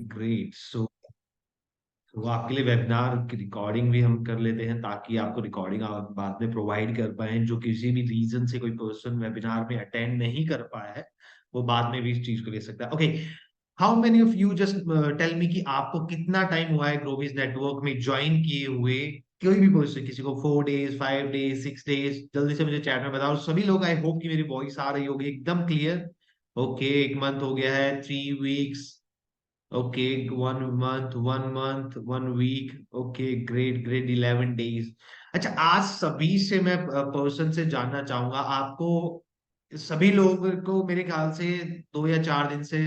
Great. सो तो आपके लिए वेबिनार की रिकॉर्डिंग भी हम कर लेते हैं, ताकि आपको रिकॉर्डिंग आप बाद में प्रोवाइड कर पाए। जो किसी भी रीजन से कोई पर्सन वेबिनार में अटेंड नहीं कर पाया है, वो बाद में भी इस चीज को ले सकता है। Okay, how many of you, just tell me कि आपको कितना टाइम हुआ है ग्लोबिस नेटवर्क में ज्वाइन किए हुए। कोई भी पर्सन, किसी को 4 डेज, 5 डेज, 6 डेज, जल्दी से मुझे चैट में बताओ। सभी लोग, आई होप कि मेरी वॉइस आ रही होगी एकदम क्लियर। ओके, 1 मंथ हो गया है, 3 weeks, okay, 1 month, 1 month, 1 week, okay, great great, 11 days. अच्छा, आज सभी से मैं पर्सन से जानना चाहूंगा आपको। सभी लोगों को मेरे ख्याल से 2 या 4 दिन से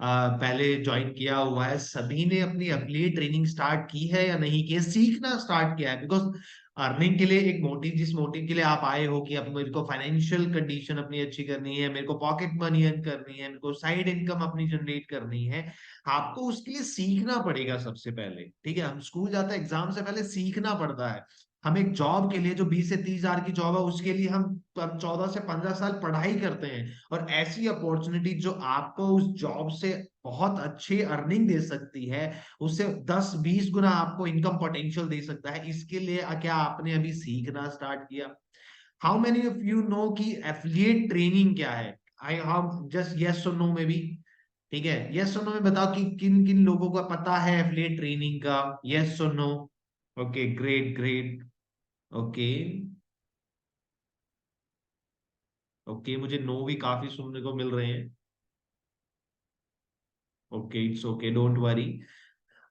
पहले ज्वाइन किया हुआ है। सभी ने अपनी अपनी ट्रेनिंग स्टार्ट की है या नहीं की है, सीखना स्टार्ट किया है? बिकॉज अर्निंग के लिए एक मोटिव, जिस मोटिव के लिए आप आए हो कि अब मेरे को फाइनेंशियल कंडीशन अपनी अच्छी करनी है, मेरे को पॉकेट मनी अर्न करनी है, मेरे को साइड इनकम अपनी जनरेट करनी है, आपको उसके लिए सीखना पड़ेगा सबसे पहले। ठीक है, हम स्कूल जाते हैं, एग्जाम से पहले सीखना पड़ता है। हम एक जॉब के लिए, जो 20 से 30 हजार की जॉब है, उसके लिए हम 14 से 15 साल पढ़ाई करते हैं। और ऐसी अपॉर्चुनिटी जो आपको उस जॉब से बहुत अच्छी अर्निंग दे सकती है, उससे 10-20 गुना आपको इनकम पोटेंशियल दे सकता है, इसके लिए क्या आपने अभी सीखना स्टार्ट किया? How many of you know कि एफिलिएट ट्रेनिंग क्या है? आई हाउ जस्ट यस और नो में भी। ठीक है, यस और नो में बताओ कि किन किन लोगों को पता है एफिलिएट ट्रेनिंग का। यस और no. Okay, great great. Okay, okay, मुझे नो भी काफी सुनने को मिल रहे हैं। Okay, it's okay, don't worry.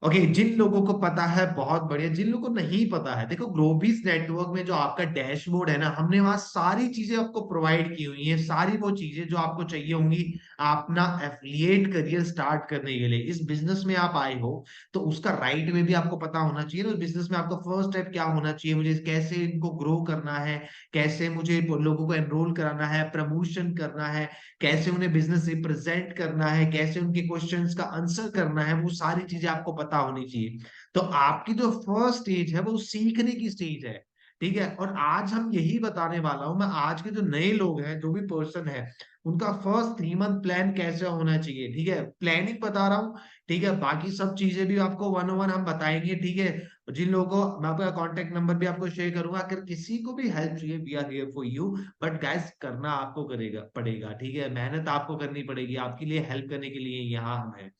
Okay, जिन लोगों को पता है बहुत बढ़िया, जिन लोगों को नहीं पता है, देखो ग्लोबिस नेटवर्क में जो आपका डैशबोर्ड है ना, हमने वहां सारी चीजें आपको प्रोवाइड की हुई हैं, सारी वो चीजें जो आपको चाहिए होंगी अपना एफिलिएट करियर स्टार्ट करने के लिए। इस बिजनेस में आप आए हो तो उसका राइट वे भी आपको पता होना चाहिए ना। उस बिजनेस में आपका फर्स्ट स्टेप क्या होना चाहिए, मुझे कैसे इनको ग्रो करना है, कैसे मुझे लोगों को एनरोल कराना है, प्रमोशन करना है, कैसे उन्हें बिजनेस रिप्रेजेंट करना है, कैसे उनके क्वेश्चंस का आंसर करना है, वो सारी चीजें आपको पता होनी चाहिए। तो आपकी जो फर्स्ट स्टेज है वो सीखने की स्टेज है। ठीक है, और आज हम यही बताने वाला हूं मैं। आज के जो नए लोग हैं, जो भी पर्सन है, उनका फर्स्ट 3 मंथ प्लान कैसे होना चाहिए। ठीक है, प्लानिंग बता रहा हूँ। ठीक है, बाकी सब चीजें भी आपको 101 हम बताएंगे। ठीक है, जिन लोगों को, मैं आपका कॉन्टेक्ट नंबर भी आपको शेयर करूंगा, अगर किसी को भी हेल्प चाहिए, we are here for you. But guys, करना आपको करेगा पड़ेगा। ठीक है, मेहनत आपको करनी पड़ेगी, आपके लिए हेल्प करने के लिए यहाँ हम हैं।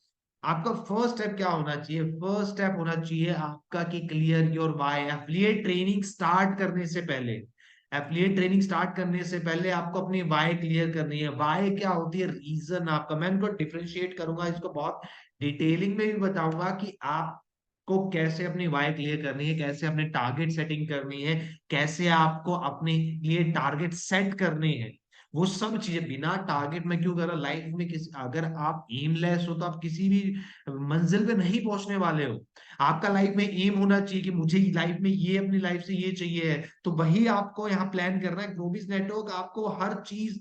आपका फर्स्ट स्टेप क्या होना चाहिए? फर्स्ट स्टेप होना चाहिए आपका कि clear your why. Affiliate training start करने से पहले, एफिलिएट ट्रेनिंग स्टार्ट करने से पहले आपको अपनी वाई क्लियर करनी है। वाई क्या होती है? रीजन आपका। मैं इनको डिफरेंशिएट करूंगा, इसको बहुत डिटेलिंग में भी बताऊंगा कि आप को कैसे अपनी वाई क्लियर करनी है, कैसे अपने टारगेट सेटिंग करनी है, कैसे आपको अपने लिए टारगेट सेट करने हैं। वो सब चीजें, बिना टारगेट में क्यों करा लाइफ में, किसी, अगर आप एमलेस हो तो आप किसी भी मंजिल पे नहीं पहुंचने वाले हो। आपका लाइफ में एम होना चाहिए कि मुझे लाइफ में ये, अपनी लाइफ से ये चाहिए है, तो वही आपको यहाँ प्लान करना है। ग्लोबिस नेटवर्क आपको हर चीज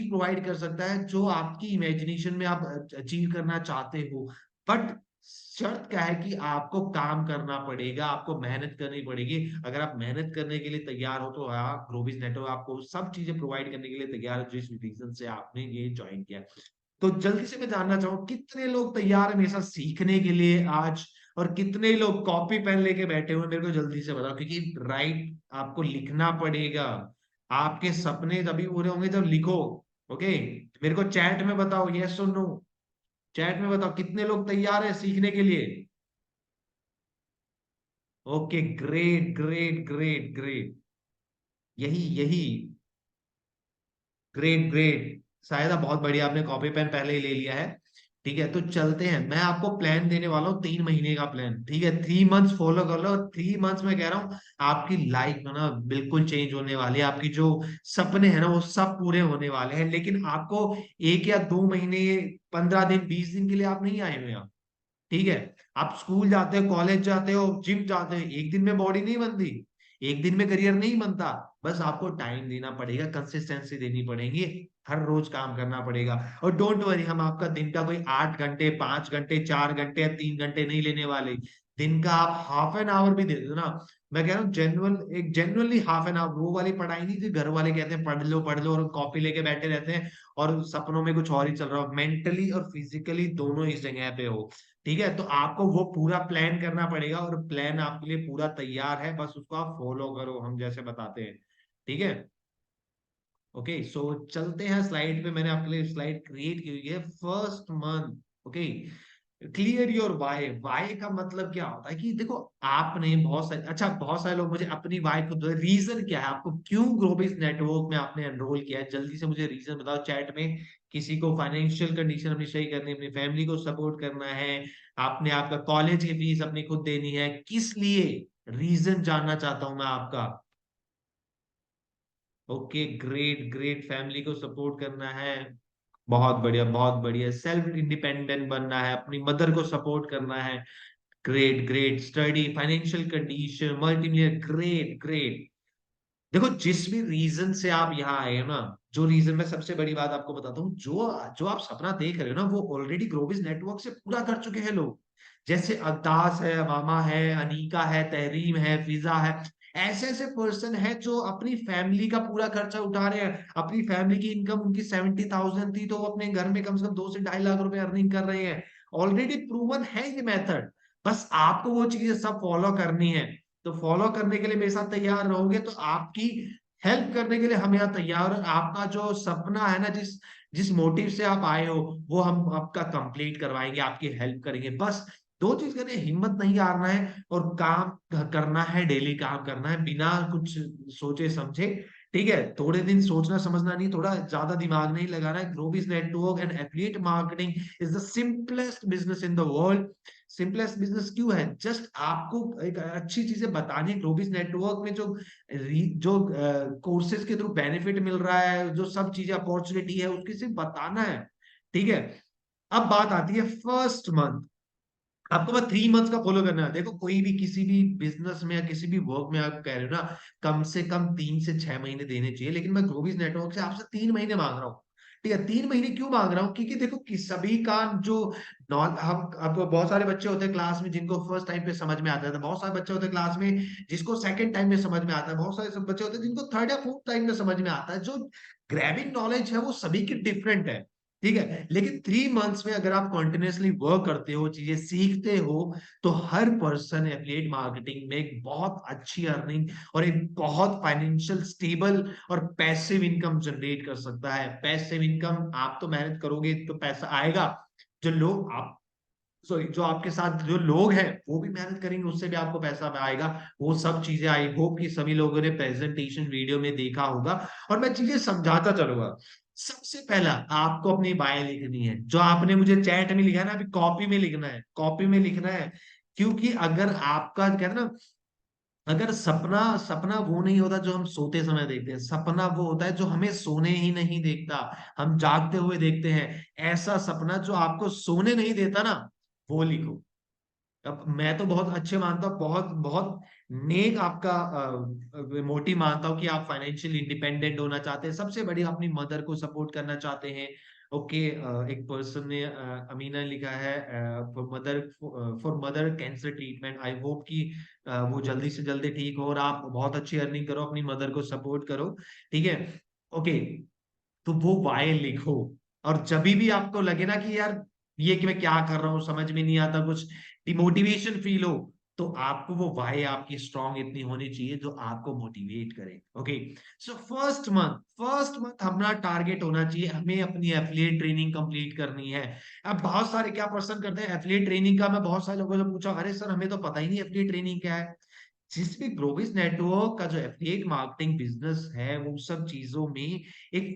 प्रोवाइड कर सकता है जो आपकी इमेजिनेशन में आप अचीव करना चाहते हो। बट शर्त क्या है कि आपको काम करना पड़ेगा, आपको मेहनत करनी पड़ेगी। अगर आप मेहनत करने के लिए तैयार हो तो हाँ, ग्लोबिस नेटवर्क आपको सब चीजें प्रोवाइड करने के लिए तैयार है, जिस रीजन से आपने ये ज्वाइन किया। तो जल्दी से मैं जानना चाहूँ, कितने लोग तैयार है मेरे साथ सीखने के लिए आज, और कितने लोग कॉपी पेन लेके बैठे हुए हैं? मेरे को जल्दी से बताओ, क्योंकि राइट आपको लिखना पड़ेगा। आपके सपने तभी पूरे होंगे जब लिखो। ओके, मेरे को चैट में बताओ, यस और नो। चैट में बताओ कितने लोग तैयार है सीखने के लिए। Okay, great great great great. यही यही, ग्रेट ग्रेट। शायद बहुत बढ़िया, आपने कॉपी पेन पहले ही ले लिया है। ठीक है, तो चलते हैं। मैं आपको प्लान देने वाला हूँ 3 महीने का प्लान। ठीक है, 3 मंथ्स फॉलो कर लो, और 3 मंथ्स में कह रहा हूँ आपकी लाइफ है ना बिल्कुल चेंज होने वाली है। आपकी जो सपने हैं ना वो सब पूरे होने वाले हैं। लेकिन आपको 1 या 2 महीने, 15 दिन, 20 दिन के लिए आप नहीं आए हुए हैं। ठीक है, आप स्कूल जाते हो, कॉलेज जाते हो, जिम जाते हो, एक दिन में बॉडी नहीं बनती, एक दिन में करियर नहीं बनता। बस आपको टाइम देना पड़ेगा, कंसिस्टेंसी देनी पड़ेगी, हर रोज काम करना पड़ेगा। और डोंट वरी, हम आपका दिन का कोई 8 घंटे, 5 घंटे, 4 घंटे या 3 घंटे नहीं लेने वाले। दिन का आप हाफ एन आवर भी दे दो ना। मैं कह रहा हूँ जेनुअनली हाफ एन आवर। वो वाली पढ़ाई नहीं जो घर वाले कहते हैं पढ़ लो और कॉपी लेके बैठे रहते हैं, और सपनों में कुछ और ही चल रहा हो। मेंटली और फिजिकली दोनों इस जगह पे हो। ठीक है, तो आपको वो पूरा प्लान करना पड़ेगा और प्लान आपके लिए पूरा तैयार है, बस उसको आप फॉलो करो, हम जैसे बताते हैं। ठीक है। ओके, सो चलते हैं स्लाइड पे। मैंने आपके लिए स्लाइड क्रिएट की हुई है। First month, okay, clear your why. Why का मतलब क्या होता है कि देखो, आपने बहुत सारे, अच्छा बहुत सारे लोग मुझे अपनी वाई को, रीजन क्या है, आपको क्यों ग्लोबिस नेटवर्क में आपने एनरोल किया है, जल्दी से मुझे रीजन बताओ चैट में। किसी को फाइनेंशियल कंडीशन अपनी सही करनी है, अपनी फैमिली को सपोर्ट करना है, आपने आपका कॉलेज की फीस अपनी खुद देनी है, किस लिए, रीजन जानना चाहता हूं मैं आपका। ओके, ग्रेट ग्रेट, फैमिली को सपोर्ट करना है, बहुत बढ़िया बहुत बढ़िया, सेल्फ इंडिपेंडेंट बनना है, अपनी मदर को सपोर्ट करना है, great great, study, financial condition, multimedia, great great. देखो, जिस भी रीजन से आप यहाँ आए हो ना, जो रीजन, मैं सबसे बड़ी बात आपको बताता हूँ, जो जो आप सपना देख रहे हो ना, वो ऑलरेडी ग्लोबिस नेटवर्क से पूरा कर चुके हैं लोग। जैसे अवतास है, मामा है, अनीका है, तहरीम है, फिजा है, ऐसे ऐसे पर्सन है जो अपनी फैमिली का पूरा खर्चा उठा रहे हैं। अपनी फैमिली की इनकम उनकी 70,000 थी, तो वो अपने घर में कम से कम 2 से 2.5 लाख रुपए अर्निंग कर रहे हैं। ऑलरेडी प्रूवन है ये मेथड, बस आपको वो चीजें सब फॉलो करनी है। तो फॉलो करने के लिए मेरे साथ तैयार रहोगे तो आपकी हेल्प करने के लिए हम यहाँ तैयार हैं। आपका जो सपना है ना, जिस जिस मोटिव से आप आए हो, वो हम आपका कंप्लीट करवाएंगे, आपकी हेल्प करेंगे। बस दो चीज करनी है, हिम्मत नहीं हारना है और काम करना है, डेली काम करना है बिना कुछ सोचे समझे। ठीक है, थोड़े दिन सोचना समझना नहीं, थोड़ा ज्यादा दिमाग नहीं लगाना है। Globis network and affiliate marketing is the simplest business in the world. Simplest business क्यों है, जस्ट आपको एक अच्छी चीजें बतानी है। ग्लोबिस नेटवर्क में जो कोर्सेज के थ्रू बेनिफिट मिल रहा है, जो सब चीजें अपॉर्चुनिटी है, उसकी सिर्फ बताना है। ठीक है। अब बात आती है फर्स्ट मंथ। आपको बस 3 मंथ का फॉलो करना है। देखो, कोई भी किसी भी बिजनेस में या किसी भी वर्क में आप कह रहे हो ना, कम से कम 3 से 6 महीने देने चाहिए, लेकिन मैं ग्लोबिस नेटवर्क से आपसे 3 महीने मांग रहा हूँ। ठीक है, 3 महीने क्यों मांग रहा हूँ, क्योंकि देखो कि सभी का जो नॉन, हम अब बहुत सारे बच्चे होते हैं क्लास में जिनको फर्स्ट टाइम पे समझ में आता है, तो बहुत सारे बच्चे होते हैं क्लास में जिसको सेकंड टाइम में समझ में आता है, बहुत सारे सब बच्चे होते हैं जिनको थर्ड या फोर्थ टाइम में समझ में आता है। जो ग्रैबिंग नॉलेज है वो सभी की डिफरेंट है। ठीक है, लेकिन 3 मंथ्स में अगर आप कंटिन्यूअसली वर्क करते हो, चीजें सीखते हो, तो हर पर्सन एफिलिएट मार्केटिंग में एक बहुत अच्छी अर्निंग और एक बहुत फाइनेंशियल स्टेबल और पैसिव इनकम जनरेट कर सकता है। पैसिव इनकम, आप तो मेहनत करोगे तो पैसा आएगा, जो लोग आप, सॉरी, जो आपके साथ जो लोग हैं वो भी मेहनत करेंगे, उससे भी आपको पैसा आएगा। वो सब चीजें आई होप कि सभी लोगों ने प्रेजेंटेशन वीडियो में देखा होगा, और मैं चीजें समझाता चलूंगा। सबसे पहला आपको अपनी बायो लिखनी है, जो आपने मुझे चैट में लिखा है ना, अभी कॉपी में लिखना है, कॉपी में लिखना है। क्योंकि अगर आपका, कहते हैं ना, अगर सपना, सपना वो नहीं होता जो हम सोते समय देखते हैं, सपना वो होता है जो हमें सोने ही नहीं देखता, हम जागते हुए देखते हैं। ऐसा सपना जो आपको सोने नहीं देता ना, वो लिखो। अब मैं तो बहुत अच्छे मानता हूँ, बहुत बहुत नेक आपका मोटिव मानता हूँ कि आप फाइनेंशियल इंडिपेंडेंट होना चाहते हैं, सबसे बड़ी अपनी मदर को सपोर्ट करना चाहते हैं। ओके, एक पर्सन ने, अमीना ने लिखा है, for mother cancer treatment, I hope कि वो जल्दी से जल्दी ठीक हो और आप बहुत अच्छी अर्निंग करो, अपनी मदर को सपोर्ट करो। ठीक है। ओके, तो वो वाई लिखो। और जब भी आपको लगे ना कि यार ये कि मैं क्या कर रहा हूँ, समझ में नहीं आता, कुछ डिमोटिवेशन फील हो, तो आपको वो वाई आपकी स्ट्रांग इतनी होनी चाहिए जो आपको मोटिवेट करे। ओके, सो फर्स्ट मंथ हमारा टारगेट होना चाहिए, हमें अपनी एफिलिएट ट्रेनिंग कंप्लीट करनी है। अब बहुत सारे क्या पर्सन करते हैं एफिलिएट ट्रेनिंग का, मैं बहुत सारे लोगों से पूछा, अरे सर हमें तो पता ही नहीं एफिलिएट ट्रेनिंग क्या है। जिस भी ग्लोबिस नेटवर्क का जो एफिलिएट मार्केटिंग बिजनेस है, वो सब चीजों में एक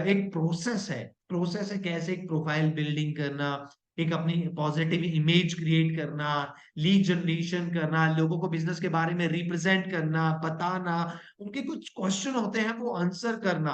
एक प्रोसेस है कैसे एक प्रोफाइल बिल्डिंग करना, एक अपनी पॉजिटिव इमेज क्रिएट करना, लीड जनरेशन करना, लोगों को बिजनेस के बारे में रिप्रेजेंट करना, बताना, उनके कुछ क्वेश्चन होते हैं वो आंसर करना।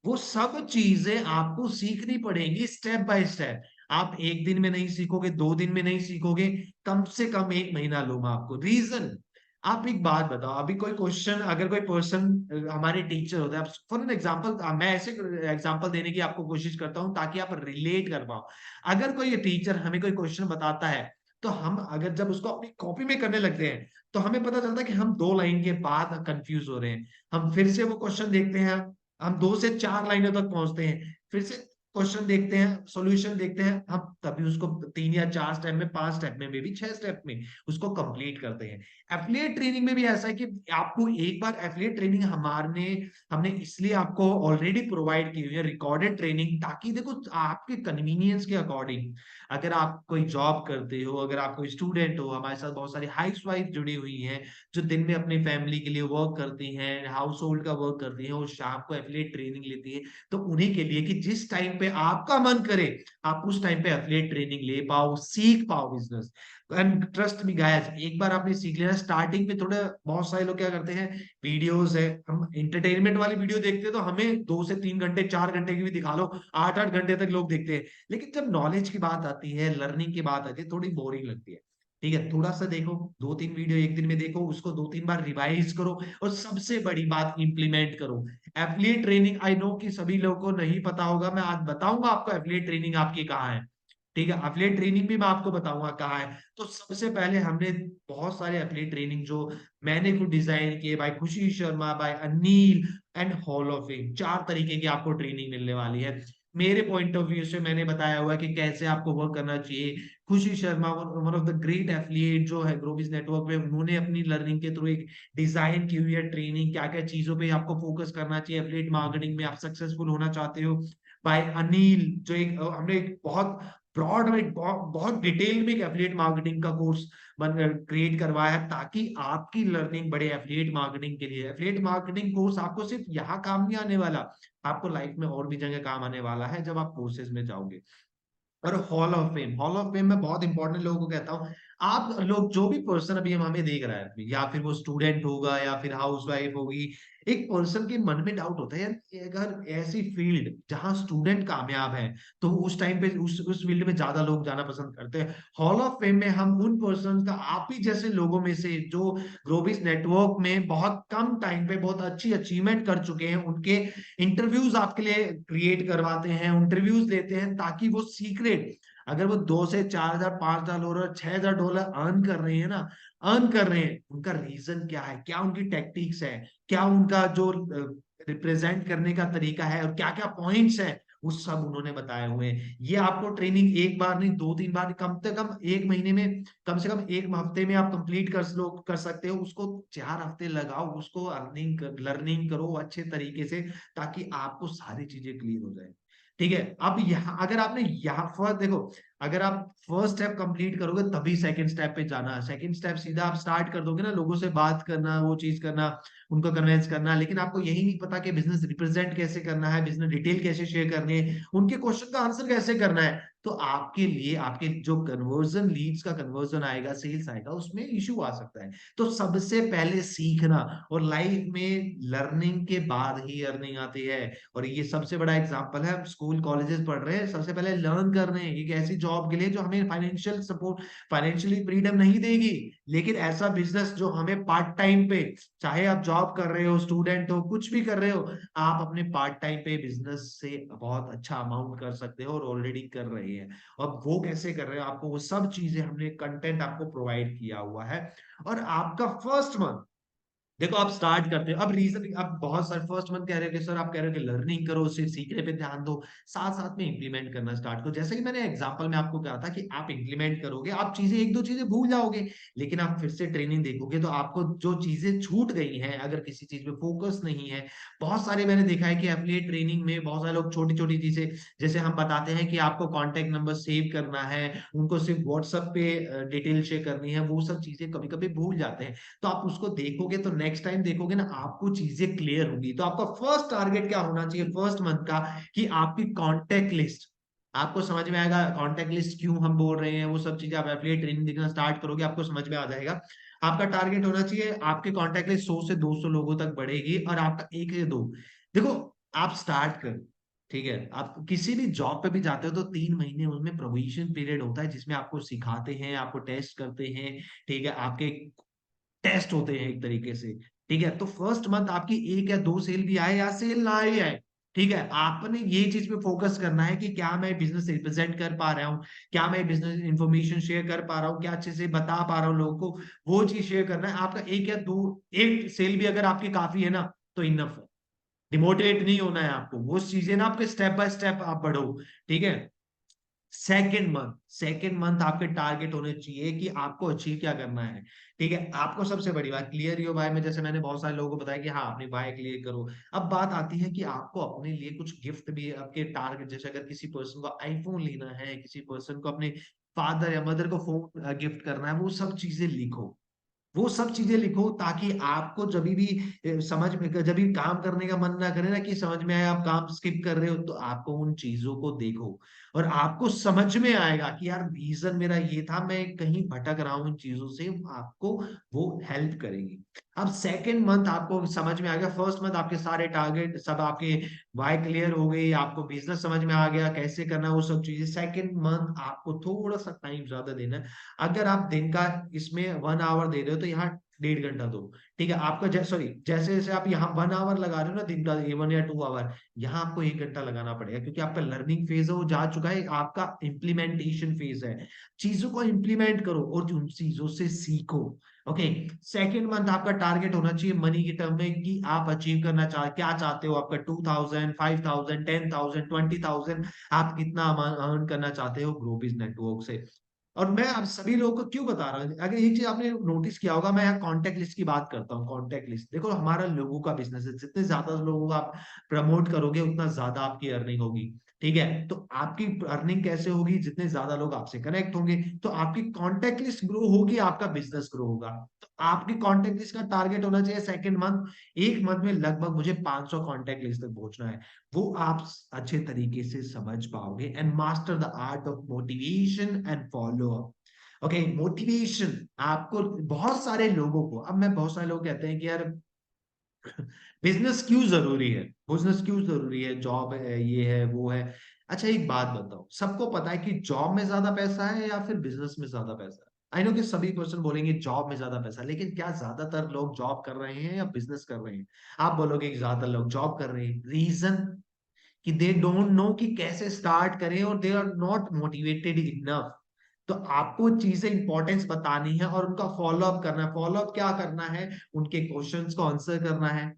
वो सब चीजें आपको सीखनी पड़ेंगी स्टेप बाय स्टेप। आप एक दिन में नहीं सीखोगे, 2 दिन में नहीं सीखोगे, कम से कम 1 महीना लूंगा आपको। रीजन, आप एक बात बताओ, अभी कोई क्वेश्चन, अगर कोई पर्सन हमारे टीचर होते हैं, फॉर एन एग्जांपल, मैं ऐसे एग्जांपल देने की आपको कोशिश करता हूं ताकि आप रिलेट कर पाओ। अगर कोई टीचर हमें कोई क्वेश्चन बताता है, तो हम अगर जब उसको अपनी कॉपी में करने लगते हैं, तो हमें पता चलता है कि हम 2 लाइन के बाद कंफ्यूज हो रहे हैं। हम फिर से वो क्वेश्चन देखते हैं, हम 2 से 4 लाइनों तक पहुंचते हैं, फिर से क्वेश्चन देखते हैं, सॉल्यूशन देखते हैं, हम तभी उसको 3 या 4 स्टेप में, 5 स्टेप में, मे बी 6 स्टेप में उसको कंप्लीट करते हैं। एफिलिएट ट्रेनिंग में भी ऐसा है कि आपको एक बार एफिलिएट ट्रेनिंग हमारे हमने इसलिए आपको ऑलरेडी प्रोवाइड की हुई है रिकॉर्डेड ट्रेनिंग, ताकि देखो आपके कन्वीनियंस के अकॉर्डिंग, अगर आप कोई जॉब करते हो, अगर आप कोई स्टूडेंट हो, हमारे साथ बहुत सारी हाउस वाइफ जुड़ी हुई हैं जो दिन में अपनी फैमिली के लिए वर्क करती हैं, हाउस होल्ड का वर्क करती हैं और शाम को एफिलिएट ट्रेनिंग लेती है, तो उन्हीं के लिए कि जिस टाइम पे आपका मन करे आप उस टाइम पे एफिलिएट ट्रेनिंग ले पाओ, सीख पाओ business. And trust me guys, एक बार आपने सीख लिया, स्टार्टिंग में थोड़ा, बहुत सारे लोग क्या करते हैं, वीडियोस है, हम एंटरटेनमेंट वाली वीडियो देखते हैं तो हमें 2 से 3 घंटे, 4 घंटे की भी दिखा लो, 8 8 घंटे तक लोग देखते हैं। लेकिन जब नॉलेज की बात आती है, लर्निंग की बात आती है, थोड़ी बोरिंग लगती है। ठीक है, थोड़ा सा देखो, 2 3 वीडियो एक दिन में देखो, उसको 2 3 बार रिवाइज करो, और सबसे बड़ी बात इंप्लीमेंट करो। एफिलिएट ट्रेनिंग, आई नो कि सभी लोगों को नहीं पता होगा, मैं आज बताऊंगा आपको एफिलिएट ट्रेनिंग आपकी कहाँ है। ठीक है, एफिलिएट ट्रेनिंग भी मैं आपको बताऊंगा कहाँ है। तो सबसे पहले हमने बहुत सारे एफिलिएट ट्रेनिंग जो मैंने खुद डिजाइन किए, by Khushi Sharma, by Anil and hall of fame, 4 तरीके की आपको ट्रेनिंग मिलने वाली है। मेरे पॉइंट ऑफ व्यू से मैंने बताया हुआ है कि कैसे आपको वर्क करना चाहिए। खुशी Sharma, one of the great affiliate जो है ग्रोबिस नेटवर्क में, उन्होंने अपनी लर्निंग के थ्रू एक डिजाइन की हुई है ट्रेनिंग, क्या क्या चीजों पे आपको फोकस करना चाहिए एफिलिएट मार्केटिंग में, आप सक्सेसफुल होना चाहते हो। बाय अनिल, जो एक हमने एक बहुत ब्रॉड में, बहुत डिटेल में एक एफिलिएट मार्केटिंग का कोर्स बन क्रिएट करवाया है, ताकि आपकी लर्निंग बढ़े एफिलिएट मार्केटिंग के लिए। एफिलिएट मार्केटिंग कोर्स आपको सिर्फ यहाँ काम नहीं आने वाला, आपको लाइफ में और भी जगह काम आने वाला है जब आप कोर्सेज में जाओगे। और hall of fame, hall of fame में बहुत इंपॉर्टेंट लोगों को कहता हूँ, आप लोग जो भी पर्सन अभी हम हमें देख रहा है, या फिर वो स्टूडेंट होगा या फिर हाउस वाइफ होगी, एक पर्सन के मन में डाउट होता है, यार ये अगर ऐसी फील्ड जहां स्टूडेंट कामयाब है, तो उस टाइम पे उस फील्ड में ज्यादा लोग जाना पसंद करते हैं। हॉल ऑफ फेम में हम उन पर्सन का, आप ही जैसे लोगों में से जो ग्लोबिस नेटवर्क में बहुत कम टाइम पे बहुत अच्छी अचीवमेंट कर चुके हैं, उनके इंटरव्यूज आपके लिए क्रिएट करवाते हैं, इंटरव्यूज लेते हैं, ताकि वो सीक्रेट, अगर वो 2 से 4 हजार, 5 हजार डॉलर, 6 हजार डॉलर अर्न कर रहे हैं ना, अर्न कर रहे हैं, उनका रीजन क्या है, क्या उनकी टेक्टिक्स है, क्या उनका जो रिप्रेजेंट करने का तरीका है, और क्या क्या पॉइंट्स है, वो सब उन्होंने बताए हुए हैं। ये आपको ट्रेनिंग एक बार नहीं, 2 3 बार, कम से कम एक महीने में, कम से कम एक हफ्ते में आप कंप्लीट कर सकते हो उसको। 4 हफ्ते लगाओ, उसको लर्निंग करो अच्छे तरीके से, ताकि आपको सारी चीजें क्लियर हो जाए। ठीक है, अब यहाँ अगर आपने यहाँ फर्स्ट देखो, अगर आप फर्स्ट स्टेप कंप्लीट करोगे तभी सेकंड स्टेप पे जाना है। सेकंड स्टेप सीधा आप स्टार्ट कर दोगे ना, लोगों से बात करना, वो चीज करना, उनको कन्विंस करना, लेकिन आपको यही नहीं पता कि बिजनेस रिप्रेजेंट कैसे करना है, बिजनेस डिटेल कैसे शेयर करनी है, उनके क्वेश्चन का आंसर कैसे करना है, तो आपके लिए आपके जो कन्वर्जन, लीड्स का कन्वर्जन आएगा, सेल्स आएगा, उसमें इशू आ सकता है। तो सबसे पहले सीखना, और लाइफ में लर्निंग के बाद ही अर्निंग आती है। और ये सबसे बड़ा एग्जांपल है, हम स्कूल कॉलेजेस पढ़ रहे हैं, सबसे पहले लर्न कर रहे हैं एक ऐसी जॉब के लिए जो हमें फाइनेंशियल सपोर्ट, फाइनेंशियली फ्रीडम नहीं देगी, लेकिन ऐसा बिजनेस जो हमें पार्ट टाइम पे, चाहे आप जॉब कर रहे हो, स्टूडेंट हो, कुछ भी कर रहे हो, आप अपने पार्ट टाइम पे बिजनेस से बहुत अच्छा अमाउंट कर सकते हो, और ऑलरेडी कर रहे हैं। अब वो कैसे कर रहे हो, आपको वो सब चीजें हमने कंटेंट आपको प्रोवाइड किया हुआ है। और आपका फर्स्ट मंथ, देखो आप स्टार्ट करते हो, अब रीजन, अब बहुत सारे फर्स्ट मंथ कह रहे हो कि सर, आप कह रहे हो कि लर्निंग करो, सिर्फ सीखने पे ध्यान दो, साथ साथ में इंप्लीमेंट करना स्टार्ट करो। जैसे कि मैंने एग्जांपल में आपको कहा था कि आप इंप्लीमेंट करोगे, आप चीजें, एक दो चीजें भूल जाओगे, लेकिन आप फिर से ट्रेनिंग देखोगे तो आपको जो चीजें छूट गई हैं, अगर किसी चीज पे फोकस नहीं है, बहुत सारे मैंने देखा है कि एफिलिएट ट्रेनिंग में बहुत सारे लोग छोटी छोटी चीजें, जैसे हम बताते हैं कि आपको कॉन्टेक्ट नंबर सेव करना है, उनको सिर्फ व्हाट्सएप पे डिटेल शेयर करनी है, वो सब चीजें कभी कभी भूल जाते हैं। तो आप उसको देखोगे तो नेक्स्ट टाइम देखोगे ना, आपको चीजें क्लियर होगी। तो आपका फर्स्ट टारगेट क्या होना चाहिए फर्स्ट मंथ का, कि आपकी कॉन्टेक्ट लिस्ट, आपको समझ में आएगा कॉन्टेक्ट लिस्ट क्यों हम बोल रहे हैं, वो सब चीजें आप एफिलिएट ट्रेनिंग देखना स्टार्ट करोगे, आपको समझ में आ जाएगा। आपका टारगेट होना चाहिए, आपके कॉन्टेक्ट लिस्ट 100 से 200 लोगों तक बढ़ेगी, और आपका 1 से 2, देखो आप स्टार्ट कर, ठीक है, आप किसी भी जॉब पे भी जाते हो तो 3 महीने उसमें प्रोबेशन पीरियड होता है, जिसमें आपको सिखाते हैं, आपको टेस्ट करते हैं, ठीक है, आपके टेस्ट होते हैं एक तरीके से। ठीक है, तो फर्स्ट मंथ आपकी 1 या 2 सेल भी आए या सेल ना ही आए, ठीक है, आपने ये चीज पे फोकस करना है कि क्या मैं बिजनेस रिप्रेजेंट कर पा रहा हूँ, क्या मैं बिजनेस इंफॉर्मेशन शेयर कर पा रहा हूँ, क्या अच्छे से बता पा रहा हूँ लोगों को, वो चीज शेयर करना है। आपका 1 या 2, एक सेल भी अगर आपकी काफी है ना, तो इनफ है। डिमोटिवेट नहीं होना है आपको, वो चीजें ना आपके स्टेप बाय स्टेप आप बढ़ो। ठीक है। सेकेंड मंथ आपके टारगेट होने चाहिए कि आपको अचीव क्या करना है। ठीक है। आपको सबसे बड़ी बात क्लियर योर बाय में, जैसे मैंने बहुत सारे लोगों को बताया कि हाँ अपनी बाय क्लियर करो। अब बात आती है कि आपको अपने लिए कुछ गिफ्ट भी आपके टारगेट, जैसे अगर किसी पर्सन को आईफोन लेना है, किसी पर्सन को अपने फादर या मदर को फोन गिफ्ट करना है, वो सब चीजें लिखो। वो सब चीजें लिखो ताकि आपको जब भी समझ में, जब भी काम करने का मन ना करे ना, कि समझ में आए आप काम स्किप कर रहे हो, तो आपको उन चीजों को देखो और आपको समझ में आएगा कि यार रीजन मेरा ये था, मैं कहीं भटक रहा हूँ इन चीजों से। आपको वो हेल्प करेगी। अब सेकेंड मंथ आपको समझ में आ गया, फर्स्ट मंथ आपके सारे टारगेट सब आपके वाई क्लियर हो गई, आपको बिजनेस समझ में आ गया कैसे करना है वो सब चीजें। सेकेंड मंथ आपको थोड़ा सा टाइम ज्यादा देना है। अगर आप दिन का इसमें 1 आवर दे रहे हो तो यहाँ 1.5 घंटा दो। ठीक है। आपका सॉरी, जैसे जैसे आप यहाँ 1 आवर लगा रहे हो ना दिन का, 1 या 2 आवर, यहाँ आपको 1 घंटा लगाना पड़ेगा, क्योंकि आपका लर्निंग फेज है वो जा चुका है, आपका इम्प्लीमेंटेशन फेज है। चीजों को इम्प्लीमेंट करो और उन चीजों से सीखो। ओके। सेकेंड मंथ आपका टारगेट होना चाहिए मनी की टर्म में, कि आप अचीव करना क्या चाहते हो। आपका 2,000, 5,000, 10,000, 20,000, आप कितना अर्न करना चाहते हो ग्रोबिज नेटवर्क से। और मैं आप सभी लोगों को क्यों बता रहा हूँ, अगर एक चीज आपने नोटिस किया होगा, मैं यहाँ कॉन्टेक्ट लिस्ट की बात करता हूँ। कॉन्टेक्ट लिस्ट देखो, हमारा लोगों का बिजनेस है, जितने ज्यादा लोगों को आप प्रमोट करोगे उतना ज्यादा आपकी अर्निंग होगी। ठीक है। तो आपकी अर्निंग कैसे होगी, जितने ज्यादा लोग आपसे कनेक्ट होंगे, तो आपकी कॉन्टेक्ट लिस्ट ग्रो होगी, आपका बिजनेस ग्रो होगा। तो आपकी कॉन्टेक्ट लिस्ट का टारगेट होना चाहिए सेकंड मंथ, एक मंथ में लगभग मुझे 500 कॉन्टेक्ट लिस्ट तक पहुंचना है। वो आप अच्छे तरीके से समझ पाओगे। And master the art of motivation and follow up. Okay. Motivation आपको, बहुत सारे लोगों को, अब मैं बहुत सारे लोग कहते हैं कि यार बिजनेस क्यों जरूरी है, बिजनेस क्यों जरूरी है, जॉब है, ये है वो है। अच्छा एक बात बताओ, सबको पता है कि जॉब में ज्यादा पैसा है या फिर बिजनेस में ज्यादा पैसा है। आई नो कि सभी पर्सन बोलेंगे जॉब में ज्यादा पैसा है, लेकिन क्या ज्यादातर लोग जॉब कर रहे हैं या बिजनेस कर रहे हैं। आप बोलोगे कि ज्यादातर लोग जॉब कर रहे हैं, रीजन कि दे डोंट नो कि कैसे स्टार्ट करें और they are not motivated enough. तो आपको चीजें इंपॉर्टेंस बतानी है और उनका फॉलो अप करना है। फॉलो अप क्या करना है, उनके क्वेश्चंस को आंसर करना है।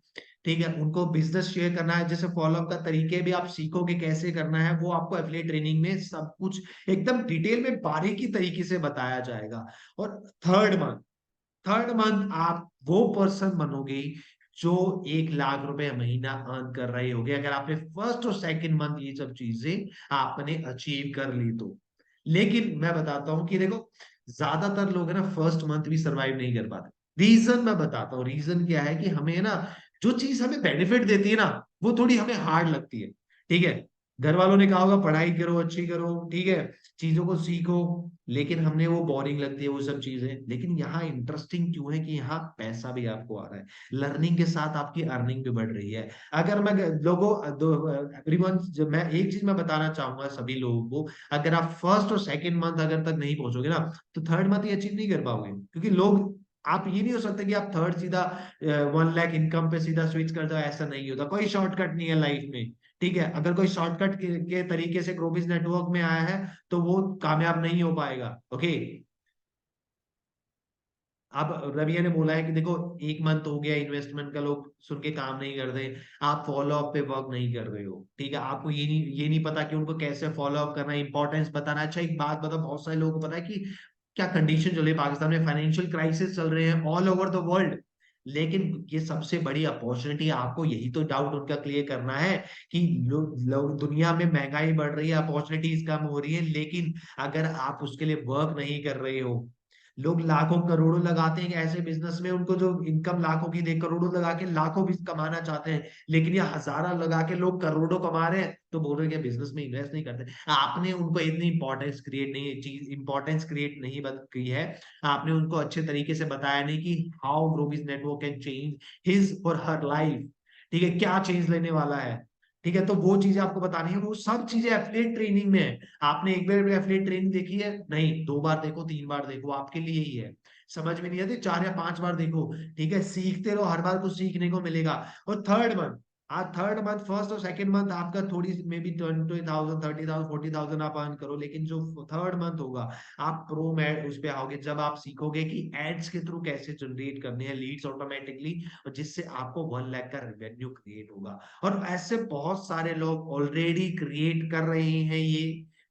ठीक है। उनको बिजनेस शेयर करना है, जैसे फॉलो अप का तरीके भी आप सीखोगे कैसे करना है, वो आपको एफिलिएट ट्रेनिंग में सब कुछ एकदम डिटेल में बारीकी तरीके से बताया जाएगा। और थर्ड मंथ थर्ड मंथ आप वो पर्सन बनोगे जो 1 लाख रुपए महीना अर्न कर रहे होगे, अगर आपने फर्स्ट और सेकंड मंथ ये सब चीजें आपने अचीव कर ली तो। लेकिन मैं बताता हूं कि देखो, ज्यादातर लोग है ना फर्स्ट मंथ भी सरवाइव नहीं कर पाते। रीजन मैं बताता हूँ, रीजन क्या है कि हमें ना जो चीज हमें बेनिफिट देती है ना, वो थोड़ी हमें हार्ड लगती है। ठीक है। घर वालों ने कहा होगा पढ़ाई करो, अच्छी करो, ठीक है, चीजों को सीखो, लेकिन हमने वो बोरिंग लगती है वो सब चीजें। लेकिन यहाँ इंटरेस्टिंग क्यों है कि यहाँ पैसा भी आपको आ रहा है, लर्निंग के साथ आपकी अर्निंग भी बढ़ रही है। अगर मैं लोगों एवरीवन, मैं एक चीज मैं बताना चाहूंगा सभी लोगों को, अगर आप फर्स्ट और सेकंड मंथ अगर तक नहीं पहुंचोगे ना, तो थर्ड मंथ ही अचीव नहीं कर पाओगे, क्योंकि लोग, आप ये नहीं हो सकता कि आप थर्ड सीधा 1 लाख इनकम पे सीधा स्विच कर दो, ऐसा नहीं होता, कोई शॉर्टकट नहीं है लाइफ में। ठीक है। अगर कोई शॉर्टकट के तरीके से ग्रोबिज नेटवर्क में आया है तो वो कामयाब नहीं हो पाएगा। ओके। अब रविया ने बोला है कि देखो, 1 मंथ हो गया इन्वेस्टमेंट का, लोग सुन के काम नहीं करते, आप फॉलो अप पे वर्क नहीं कर रहे हो। ठीक है। आपको ये नहीं पता कि उनको कैसे फॉलो अप करना है, इंपॉर्टेंस बताना। अच्छा एक बात बताओ, बहुत सारे लोगों को पता है कि क्या कंडीशन चल रही है पाकिस्तान में, फाइनेंशियल क्राइसिस चल रहे हैं ऑल ओवर द वर्ल्ड। लेकिन ये सबसे बड़ी अपॉर्चुनिटी, आपको यही तो डाउट उनका क्लियर करना है कि लोग दुनिया में महंगाई बढ़ रही है, अपॉर्चुनिटीज कम हो रही है, लेकिन अगर आप उसके लिए वर्क नहीं कर रहे हो, लोग लाखों करोड़ों लगाते हैं ऐसे बिजनेस में, उनको जो इनकम लाखों की देख, करोड़ों लगा के लाखों भी कमाना चाहते हैं, लेकिन ये हजारा लगा के लोग करोड़ों कमा रहे हैं, तो बोल रहे हैं कि बिजनेस में इन्वेस्ट नहीं करते। आपने उनको इतनी इंपॉर्टेंस क्रिएट नहीं की है। आपने उनको अच्छे तरीके से बताया नहीं कि how Grobis network can change his और हर लाइफ। ठीक है। क्या चेंज लेने वाला है। ठीक है। तो वो चीजें आपको बतानी है, वो सब चीजें एफिलिएट ट्रेनिंग में है। आपने एक बार एफिलिएट ट्रेनिंग देखी है नहीं, 2 बार देखो, 3 बार देखो, आपके लिए ही है। समझ में नहीं आती, 4 या 5 बार देखो। ठीक है। सीखते रहो, हर बार कुछ सीखने को मिलेगा। और थर्ड वन, हाँ, थर्ड मंथ, फर्स्ट और सेकंड मंथ आपका थोड़ी मे बी 20,000 30,000 40,000 आप अर्न करो, लेकिन जो थर्ड मंथ होगा आप प्रो मैड उस पे आओगे जब आप सीखोगे कि एड्स के थ्रू कैसे जनरेट करने हैं लीड्स ऑटोमेटिकली, और जिससे आपको 1 लाख का रेवेन्यू क्रिएट होगा। और ऐसे बहुत सारे लोग ऑलरेडी क्रिएट कर रहे हैं ये,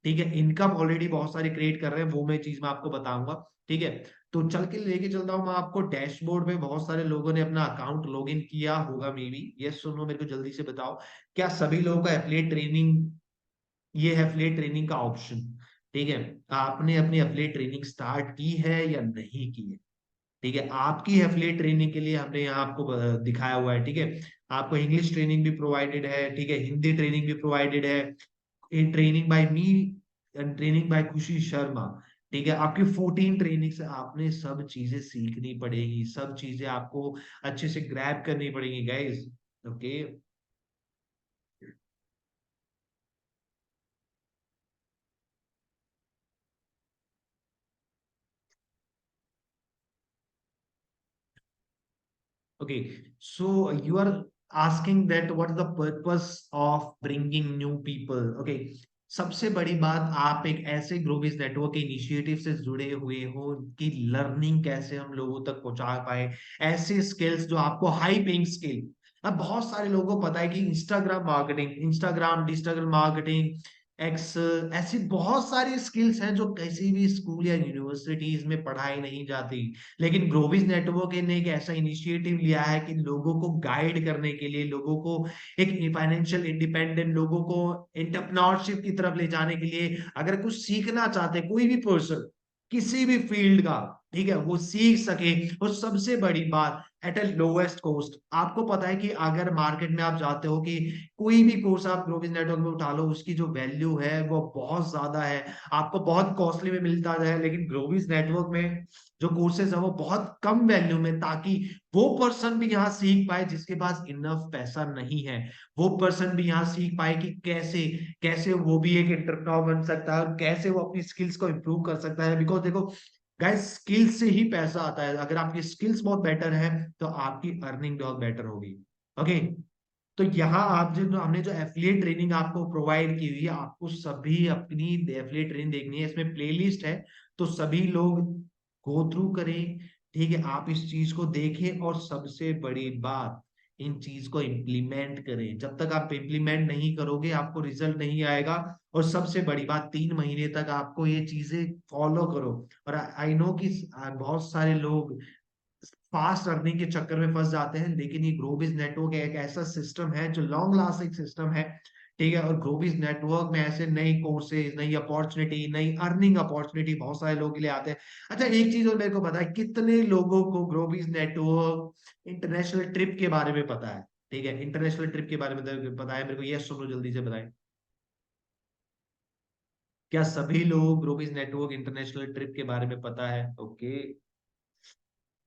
ठीक है, इनकम ऑलरेडी बहुत सारे क्रिएट कर रहे हैं, वो मैं चीज मैं आपको बताऊंगा, ठीक है। तो चल के लेके चलता हूँ मैं आपको डैशबोर्ड पे, बहुत सारे लोगों ने अपना अकाउंट लॉगिन किया होगा मे बी, यस सुनो मेरे को जल्दी से बताओ, क्या सभी लोगों का एफिलिएट ट्रेनिंग, ये है एफिलिएट ट्रेनिंग का ऑप्शन, ठीक है, आपने अपनी एफिलिएट ट्रेनिंग स्टार्ट की है या नहीं की है, ठीक है। आपकी एफिलिएट ट्रेनिंग के लिए हमने यहाँ आपको दिखाया हुआ है, ठीक है। आपको इंग्लिश ट्रेनिंग भी प्रोवाइडेड है, ठीक है, हिंदी ट्रेनिंग भी प्रोवाइडेड है, ट्रेनिंग बाय मी, ट्रेनिंग बाय खुशी शर्मा, ठीक है। आपकी 14 ट्रेनिंग से आपने सब चीजें सीखनी पड़ेगी, सब चीजें आपको अच्छे से ग्रैब करनी पड़ेगी guys, okay. Okay, so you are asking that what is the purpose of bringing new people? Okay, सबसे बड़ी बात, आप एक ऐसे ग्लोबल नेटवर्क के इनिशिएटिव से जुड़े हुए हो कि लर्निंग कैसे हम लोगों तक पहुंचा पाए, ऐसे स्किल्स जो आपको हाई पेइंग स्किल। अब बहुत सारे लोगों को पता है कि Instagram marketing, Instagram digital marketing, Excel, ऐसी बहुत सारी स्किल्स हैं जो किसी भी स्कूल या यूनिवर्सिटीज में पढ़ाई नहीं जाती, लेकिन ग्लोबिस नेटवर्क ने एक ऐसा इनिशिएटिव लिया है कि लोगों को गाइड करने के लिए, लोगों को एक फाइनेंशियल इंडिपेंडेंट, लोगों को एंटरप्रेन्योरशिप की तरफ ले जाने के लिए, अगर कुछ सीखना चाहते कोई भी पर्सन किसी भी फील्ड का, ठीक है, वो सीख सके। और सबसे बड़ी बात, एट ए लोएस्ट कॉस्ट। आपको पता है कि अगर मार्केट में आप जाते हो कि कोई भी कोर्स आप ग्लोबल नेटवर्क में उठा लो, उसकी जो वैल्यू है वो बहुत ज्यादा है, आपको बहुत कॉस्टली में मिलता है, लेकिन ग्लोबल नेटवर्क में जो कोर्सेज है वो बहुत कम वैल्यू में, ताकि वो पर्सन भी यहाँ सीख पाए जिसके पास इनफ पैसा नहीं है, वो पर्सन भी यहाँ सीख पाए कि कैसे कैसे वो भी एक एंटरप्रेन्योर बन सकता है और कैसे वो अपनी स्किल्स को इम्प्रूव कर सकता है। बिकॉज देखो गाइस, स्किल्स से ही पैसा आता है, अगर आपकी स्किल्स बहुत बेटर है तो आपकी अर्निंग बहुत बेटर होगी, ओके। तो यहाँ आप जो हमने जो एफिलिएट ट्रेनिंग आपको प्रोवाइड की हुई है, आपको सभी अपनी एफिलिएट ट्रेनिंग देखनी है, इसमें प्लेलिस्ट है, तो सभी लोग गो थ्रू करें, ठीक है, आप इस चीज को देखें, और सबसे बड़ी बात, इन चीज को इम्प्लीमेंट करें। जब तक आप इम्प्लीमेंट नहीं करोगे आपको रिजल्ट नहीं आएगा। और सबसे बड़ी बात, 3 महीने तक आपको ये चीजें फॉलो करो। और आई नो कि बहुत सारे लोग फास्ट अर्निंग के चक्कर में फंस जाते हैं, लेकिन ये ग्रोबिज नेटवर्क एक ऐसा सिस्टम है जो लॉन्ग लास्टिंग सिस्टम है, ठीक है। और ग्रोबिज नेटवर्क में ऐसे नई कोर्सेज, नई अपॉर्चुनिटी, नई अर्निंग अपॉर्चुनिटी बहुत सारे लोगों के लिए आते हैं। अच्छा, एक चीज और मेरे को पता है, कितने लोगों को ग्रोबिज नेटवर्क इंटरनेशनल ट्रिप के बारे में पता है, ठीक है, इंटरनेशनल ट्रिप के बारे में पता है मेरे को, ये सुनो जल्दी से बताएं। क्या सभी लोग ग्रोबिज नेटवर्क इंटरनेशनल ट्रिप के बारे में पता है? Okay,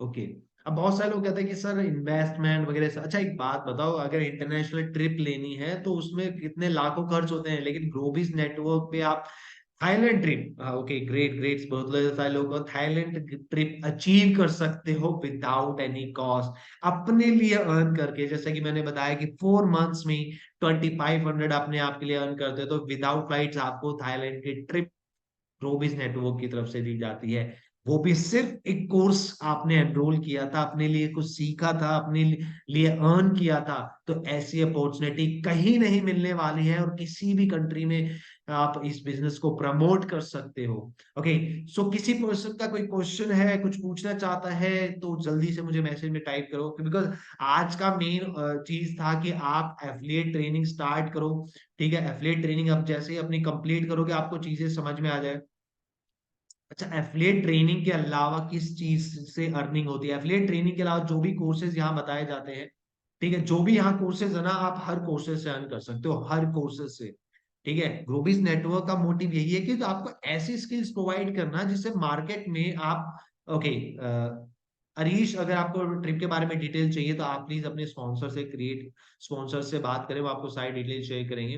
okay. अब बहुत सारे लोग कहते हैं कि सर इन्वेस्टमेंट वगैरह अच्छा, एक बात बताओ, अगर इंटरनेशनल ट्रिप लेनी है तो उसमें कितने लाखों खर्च होते हैं, लेकिन ग्लोबिस नेटवर्क पे आप थाईलैंड ट्रिप, हाँ ओके, ग्रेट ग्रेट, बहुत सारे लोग थाईलैंड ट्रिप अचीव कर सकते हो विदाउट एनी कॉस्ट, अपने लिए अर्न करके। जैसे कि मैंने बताया कि 4 मंथ्स में 2,500 अपने आप के लिए अर्न करते हो, तो विदाउट फ्लाइट्स आपको थाईलैंड की ट्रिप रोबिस नेटवर्क की तरफ से दी जाती है। वो भी सिर्फ एक कोर्स आपने एनरोल किया था, अपने लिए कुछ सीखा था, अपने लिए अर्न किया था, तो ऐसी अपॉर्चुनिटी कहीं नहीं मिलने वाली है, और किसी भी कंट्री में आप इस बिजनेस को प्रमोट कर सकते हो, ओके। सो किसी पर्सन का कोई क्वेश्चन है, कुछ पूछना चाहता है, तो जल्दी से मुझे मैसेज में टाइप करो, बिकॉज आज का मेन चीज था कि आप एफिलिएट ट्रेनिंग स्टार्ट करो, ठीक है। एफिलिएट ट्रेनिंग आप जैसे ही अपनी कंप्लीट करोगे आपको चीजें समझ में आ जाए। अच्छा, एफिलिएट ट्रेनिंग के अलावा किस चीज से अर्निंग होती है? एफिलिएट ट्रेनिंग के अलावा जो भी कोर्सेज यहाँ बताए जाते हैं, ठीक है, जो भी यहाँ कोर्सेज है ना, आप हर कोर्सेज से अर्न कर सकते हो, हर कोर्सेज से, ठीक है। ग्लोबिस नेटवर्क का मोटिव यही है कि तो आपको ऐसी स्किल्स प्रोवाइड करना जिससे मार्केट में आप, ओके, अरीश, अगर आपको ट्रिप के बारे में डिटेल चाहिए तो आप प्लीज अपने स्पॉन्सर से बात करें, वो आपको सारी डिटेल शेयर करेंगे।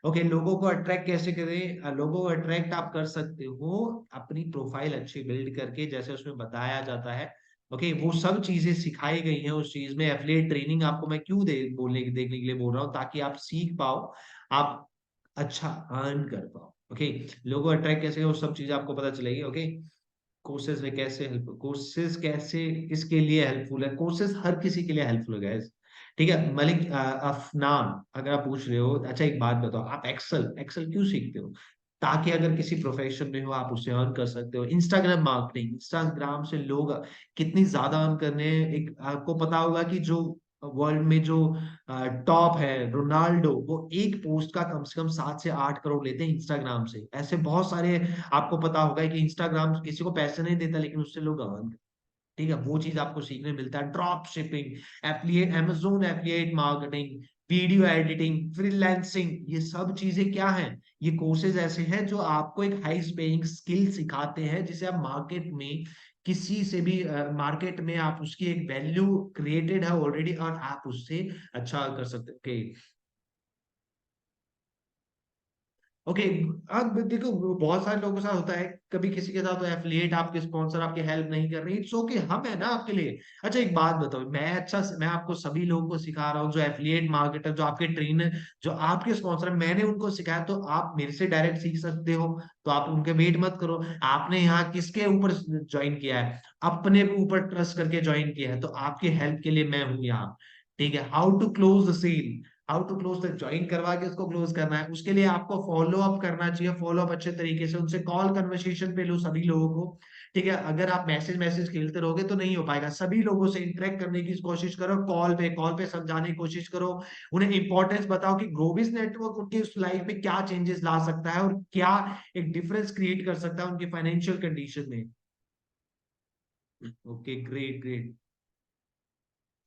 ओके, लोगों को अट्रैक्ट कैसे करें? लोगों को अट्रैक्ट आप कर सकते हो अपनी प्रोफाइल अच्छी बिल्ड करके, जैसे उसमें बताया जाता है, ओके, वो सब चीजें सिखाई गई हैं उस चीज में। एफिलिएट ट्रेनिंग आपको मैं क्यों देखने के लिए बोल रहा हूँ, ताकि आप सीख पाओ, आप अच्छा अर्न कर पाओ। ओके, लोगों अट्रैक्ट कैसे है वो सब चीजें आपको पता चलेगी। ओके, कोर्सेज कैसे किसके लिए हेल्पफुल है, कोर्सेज हर किसी के लिए हेल्पफुल है guys। ठीक है मलिक, अफनान, अगर आप पूछ रहे हो, अच्छा एक बात बताओ, आप एक्सेल एक्सेल क्यों सीखते हो? ताकि अगर किसी प्रोफेशन में हो आप उससे अर्न कर सकते हो। इंस्टाग्राम मार्केटिंग, इंस्टाग्राम से लोग कितनी ज्यादा अर्न करने हैं। एक आपको पता होगा कि जो वर्ल्ड में जो टॉप है रोनाल्डो, वो एक पोस्ट का कम से कम 7 से 8 करोड़ लेते हैं इंस्टाग्राम से। ऐसे बहुत सारे आपको पता होगा कि इंस्टाग्राम किसी को पैसे नहीं देता, लेकिन उससे लोग अर्न। ठीक है, वो चीज आपको सीखने मिलता है। Drop shipping, affiliate, Amazon affiliate marketing, video editing, freelancing, ये सब चीजें क्या हैं? ये कोर्सेज ऐसे हैं जो आपको एक हाई पेइंग स्किल सिखाते हैं, जिसे आप मार्केट में किसी से भी मार्केट में आप उसकी एक वैल्यू क्रिएटेड है ऑलरेडी, और आप उससे अच्छा कर सकते हो। ओके, ओके, अब देखो बहुत सारे लोगों के साथ होता है, कभी किसी के साथ तो एफिलिएट आपके स्पॉन्सर आपके हेल्प नहीं कर रहे, इट्स ओके, हम है ना आपके लिए। अच्छा एक बात बताओ, मैं आपको सभी लोगों को सिखा रहा हूँ जो एफिलिएट मार्केटर, जो आपके ट्रेनर, जो आपके स्पॉन्सर, मैंने उनको सिखाया, तो आप मेरे से डायरेक्ट सीख सकते हो। तो आप उनके वेट मत करो। आपने यहाँ किसके ऊपर ज्वाइन किया है? अपने ऊपर ट्रस्ट करके ज्वाइन किया है, तो आपकी हेल्प के लिए मैं हूँ यहाँ। ठीक है, how to close the sale, how to close तक ज्वाइन करवा के उसको क्लोज करना है, उसके लिए आपको फॉलो अप करना चाहिए। फॉलो अप अच्छे तरीके से उनसे कॉल कन्वर्सेशन पे लो सभी लोगों को। ठीक है, अगर आप मैसेज मैसेज खेलते रहोगे तो नहीं हो पाएगा। सभी लोगों से इंटरेक्ट करने की कोशिश करो, कॉल पे समझाने की कोशिश करो। उन्हें इंपॉर्टेंस बताओ कि ग्रोबिस नेटवर्क उनकी उस लाइफ में क्या चेंजेस ला सकता है, और क्या एक डिफरेंस क्रिएट कर सकता है उनकी फाइनेंशियल कंडीशन में। Okay, great great.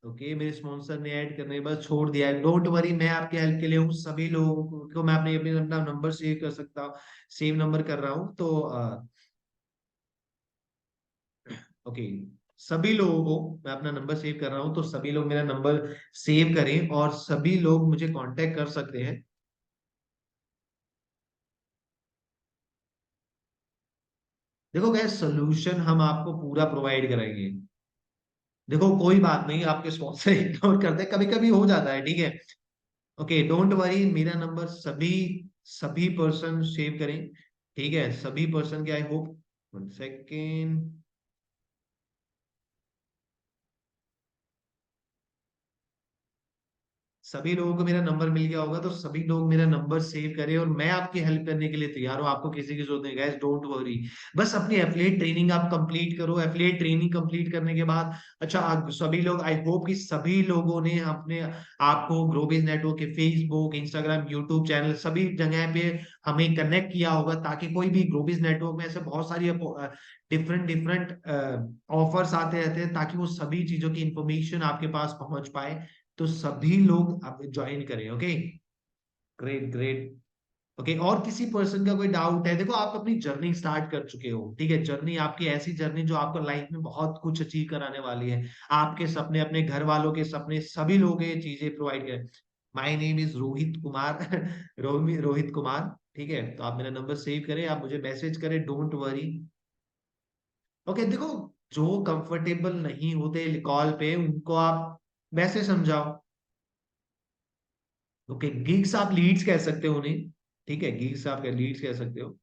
ओके, मेरे स्पॉन्सर ने ऐड करने के बाद छोड़ दिया है, डोंट वरी, मैं आपके हेल्प के लिए हूँ। सभी लोगों को मैं अपने अपने अपना नंबर सेव कर सकता हूँ, सेव नंबर कर रहा हूँ, तो ओके, सभी लोगों को मैं अपना नंबर सेव कर रहा हूँ, तो सभी लोग मेरा नंबर सेव करें और सभी लोग मुझे कांटेक्ट कर सकते हैं। देखो गैस, सोल्यूशन हम आपको पूरा प्रोवाइड कराएंगे। देखो कोई बात नहीं, आपके स्पॉन्सर इग्नोर करते हैं, कभी कभी हो जाता है, ठीक है। ओके, डोंट वरी, मेरा नंबर सभी सभी पर्सन सेव करें। ठीक है, सभी पर्सन के, आई होप, 1 सेकेंड, सभी लोगों को मेरा नंबर मिल गया होगा, तो सभी लोग मेरा नंबर सेव करें, और मैं आपकी हेल्प करने के लिए तैयार हूँ। आपको किसी की जरूरत नहीं गाइस, डोंट वरी। बस अपनी एफिलिएट ट्रेनिंग आप कंप्लीट करो। एफिलिएट ट्रेनिंग कंप्लीट करने के बाद, अच्छा सभी लोग, आई होप कि सभी लोगों ने अपने आपको ग्रोबिज नेटवर्क के फेसबुक, इंस्टाग्राम, यूट्यूब चैनल, सभी जगह पे हमें कनेक्ट किया होगा, ताकि कोई भी ग्रोबिज नेटवर्क में ऐसे बहुत सारी डिफरेंट डिफरेंट ऑफर्स आते रहते हैं, ताकि वो सभी चीजों की इंफॉर्मेशन आपके पास पहुंच पाए। तो सभी लोग अब ज्वाइन करें। Okay, great great. ओके, और किसी पर्सन का कोई डाउट है? देखो आप अपनी जर्नी स्टार्ट कर चुके हो, ठीक है, जर्नी आपकी ऐसी जर्नी जो आपको लाइफ में बहुत कुछ अचीव कराने वाली है। आपके सपने, अपने घर वालों के सपने, सभी लोग ये चीजें प्रोवाइड करें। My name is Rohit Kumar Rohit Kumar. ठीक है, तो आप मेरा नंबर सेव करें, आप मुझे मैसेज करें, डोंट वरी। ओके, देखो जो कंफर्टेबल नहीं होते कॉल पे, उनको आप वैसे समझाओ। ओके, गिग्स आप लीड्स कह सकते हो उन्हें। ठीक है, गिग्स आप लीड्स कह सकते हो।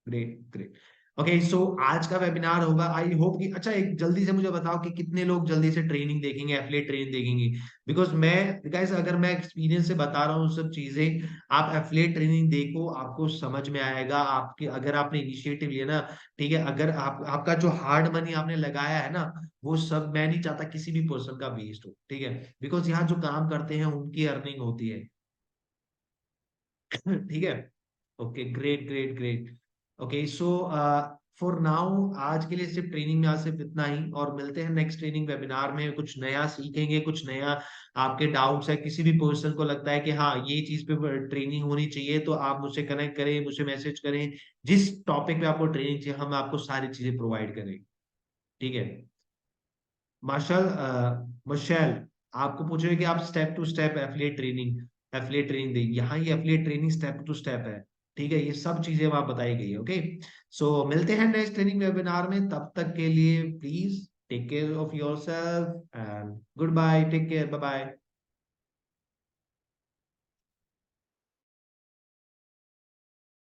Great great. ओके, सो आज का वेबिनार होगा, आई होप कि, अच्छा एक जल्दी से मुझे बताओ कि कितने लोग जल्दी से ट्रेनिंग देखेंगे, एफिलिएट ट्रेनिंग देखेंगे? बिकॉज मैं गाइस, अगर मैं एक्सपीरियंस से बता रहा हूँ सब चीजें, आप एफिलिएट ट्रेनिंग देखो, आपको समझ में आएगा। आपके अगर आपने इनिशिएटिव लिया ना, ठीक है, अगर आपका जो हार्ड मनी आपने लगाया है ना, वो सब मैं नहीं चाहता किसी भी पर्सन का वेस्ट हो। ठीक है, बिकॉज यहाँ जो काम करते हैं उनकी अर्निंग होती है। ठीक है, okay, great great great. Okay, so for now आज के लिए सिर्फ ट्रेनिंग में आज सिर्फ इतना ही, और मिलते हैं नेक्स्ट ट्रेनिंग वेबिनार में, कुछ नया सीखेंगे, कुछ नया। आपके डाउट्स है, किसी भी पर्सन को लगता है कि हाँ ये चीज पे ट्रेनिंग होनी चाहिए, तो आप मुझसे कनेक्ट करें, मुझे मैसेज करें। जिस टॉपिक पे आपको ट्रेनिंग चाहिए, हम आपको सारी चीजें प्रोवाइड करें। ठीक है, मार्शल, मिशेल, आपको पूछे कि आप step to step affiliate training दें, यहाँ ये affiliate training step to step है। ठीक है, ये सब चीजें वहां बताई गई है। ओके, सो मिलते हैं नेक्स्ट ट्रेनिंग वेबिनार में, तब तक के लिए please take care of yourself and good bye, take care, bye bye.